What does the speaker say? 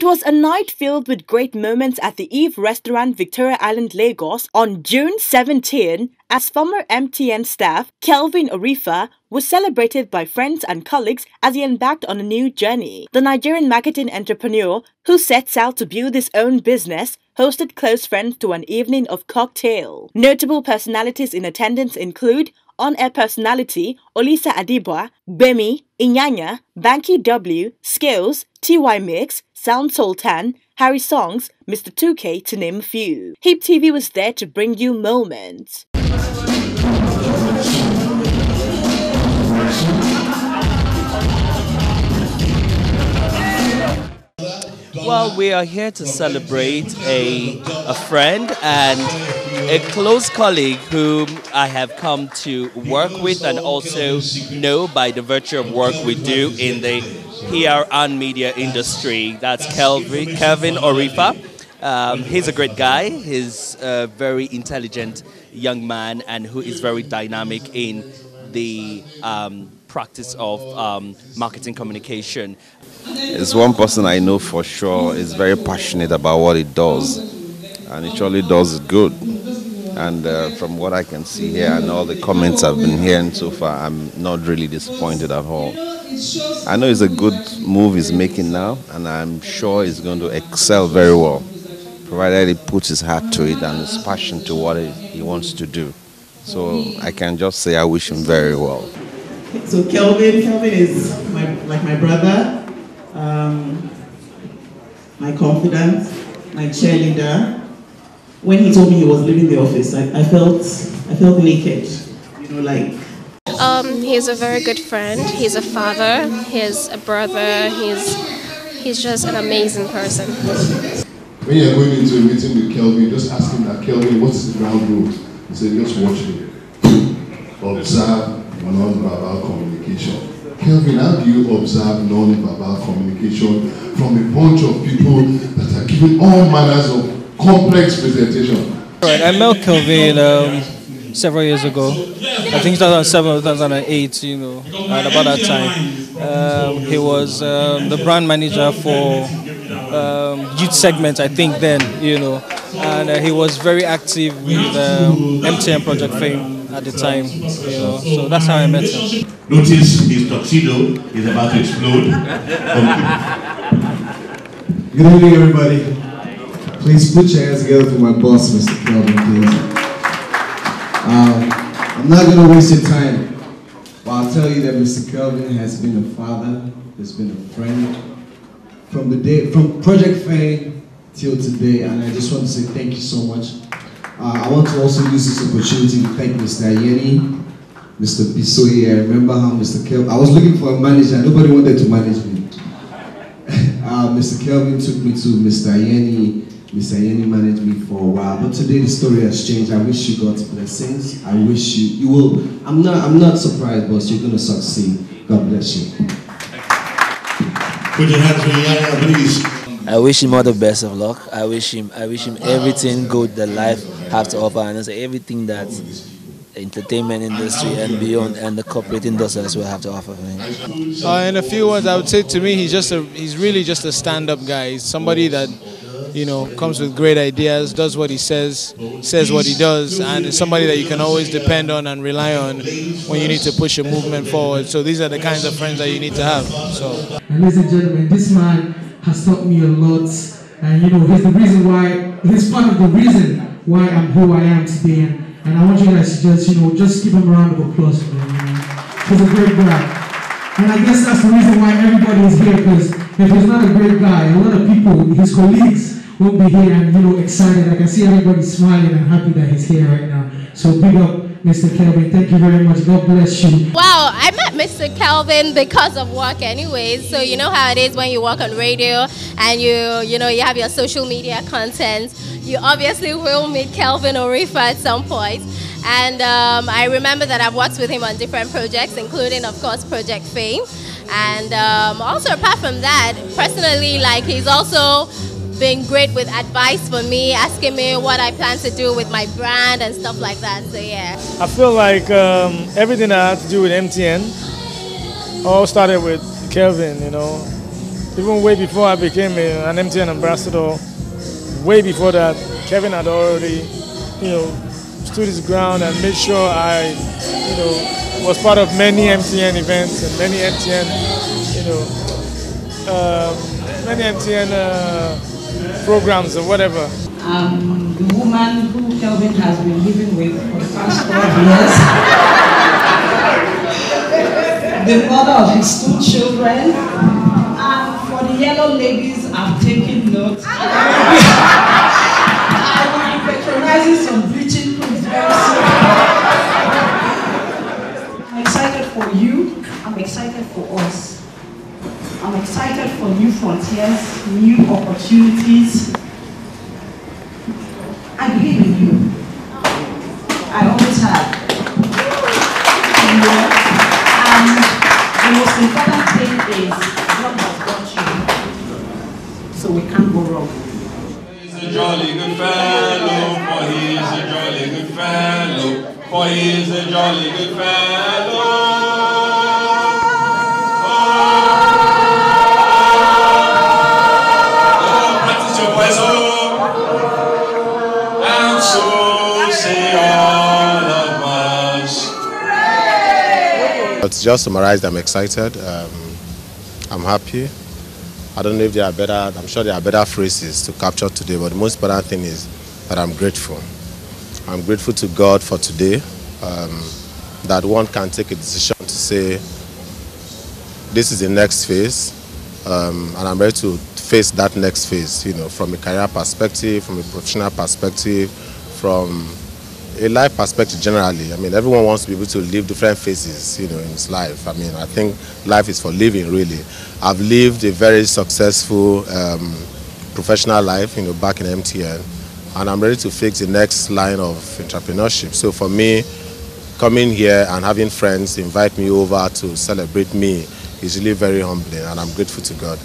It was a night filled with great moments at the Eve restaurant, Victoria Island, Lagos on June 17 as former MTN staff Kelvin Orifa was celebrated by friends and colleagues as he embarked on a new journey. The Nigerian marketing entrepreneur, who sets out to build his own business, hosted close friends to an evening of cocktail. Notable personalities in attendance include on-air personality Olisa Adiba, Bemi, Inyanya, Banky W, Skills, TY Mix, Sound Sultan, Harry Songs, Mr. 2K, to name a few. HipTv was there to bring you moments. Well, we are here to celebrate a friend and a close colleague whom I have come to work with and also know by the virtue of work we do in the PR and media industry. That's Kelvin Orifa. He's a great guy. He's a very intelligent young man and who is very dynamic in the practice of marketing communication. It's one person I know for sure is very passionate about what he does, and he surely does it good. And from what I can see here and all the comments I've been hearing so far, I'm not really disappointed at all. I know it's a good move he's making now, and I'm sure he's going to excel very well, provided he puts his heart to it and his passion to what he wants to do. So I can just say I wish him very well. So Kelvin is like my brother, my confidant, my cheerleader. When he told me he was leaving the office, I felt naked, you know, like. He's a very good friend. He's a father. He's a brother. He's just an amazing person. When you're going into a meeting with Kelvin, just ask him that, Kelvin, what's the ground rule? He said, just watch him. Observe non-verbal communication. Kelvin, how do you observe non-verbal communication from a bunch of people that are giving all manners of complex presentation? Right, I met Kelvin several years ago. I think 2007 or 2008, you know, at about that time. He was the brand manager for youth segment, I think then, you know, and he was very active with MTN Project Fame at the time, you know, so that's how I met him. Notice his tuxedo is about to explode. Good evening, everybody. Please put your hands together for my boss, Mr. Kelvin, please. I'm not going to waste your time, but I'll tell you that Mr. Kelvin has been a father, has been a friend, from Project Fame till today, and I just want to say thank you so much. I want to also use this opportunity to thank Mr. Ayeni, Mr. Bisoye. I remember how Mr. Kelvin, I was looking for a manager, nobody wanted to manage me. Mr. Kelvin took me to Mr. Ayeni. Mr. Ayeni managed me for a while, but today the story has changed. I wish you God's blessings. I wish you will. I'm not surprised, boss. You're going to succeed. God bless you. Put your hands for Inyanya, please. I wish him all the best of luck. I wish him everything good that life has to offer, and everything that the entertainment industry and beyond, and the corporate industry as well have to offer for him. In a few words, I would say to me, he's really just a stand-up guy. He's somebody that, you know, comes with great ideas, does what he says what he does, and is somebody that you can always depend on and rely on when you need to push a movement forward. So these are the kinds of friends that you need to have. So, and ladies and gentlemen, this man has taught me a lot, and you know, he's part of the reason why I'm who I am today. And I want you guys to just give him a round of applause for him. He's a great guy. And I guess that's the reason why everybody is here, because if he's not a great guy, a lot of people, his colleagues, won't be here and, you know, excited. I can see everybody smiling and happy that he's here right now. So big up Mr. Kelvin. Thank you very much. God bless you. Wow, I met Mr. Kelvin because of work anyways. So you know how it is when you work on radio and you have your social media content. You obviously will meet Kelvin Orifa at some point. And I remember that I've worked with him on different projects, including, of course, Project Fame. And also, apart from that, personally, like, he's also been great with advice for me, asking me what I plan to do with my brand and stuff like that. So, yeah. I feel like everything I had to do with MTN all started with Kelvin, you know. even way before I became an MTN ambassador, way before that, Kelvin had already, stood his ground and made sure I, was part of many MTN events and many MTN, programs or whatever. The woman who Kelvin has been living with for the past 12 years, the mother of his 2 children, and for the yellow ladies, I've taken notes. I will be patronizing some bleaching creams very soon. I'm excited for you. I'm excited for us. I'm excited for new frontiers, new opportunities. I believe in you. I always have. And the most important thing is God has got you. So we can't go wrong. He's a jolly good fellow, for he's a jolly good fellow, for he's a jolly good fellow. Practice your voice, and so say all of us. To just summarize, I'm excited. I'm happy. I don't know if there are better, I'm sure there are better phrases to capture today, but the most important thing is that I'm grateful. I'm grateful to God for today, that one can take a decision to say, this is the next phase, and I'm ready to face that next phase, from a career perspective, from a professional perspective, from a life perspective generally. I mean, everyone wants to be able to live different phases, in his life. I mean, I think life is for living, really. I've lived a very successful professional life, back in MTN, and I'm ready to fix the next line of entrepreneurship. So for me, coming here and having friends invite me over to celebrate me is really very humbling, and I'm grateful to God.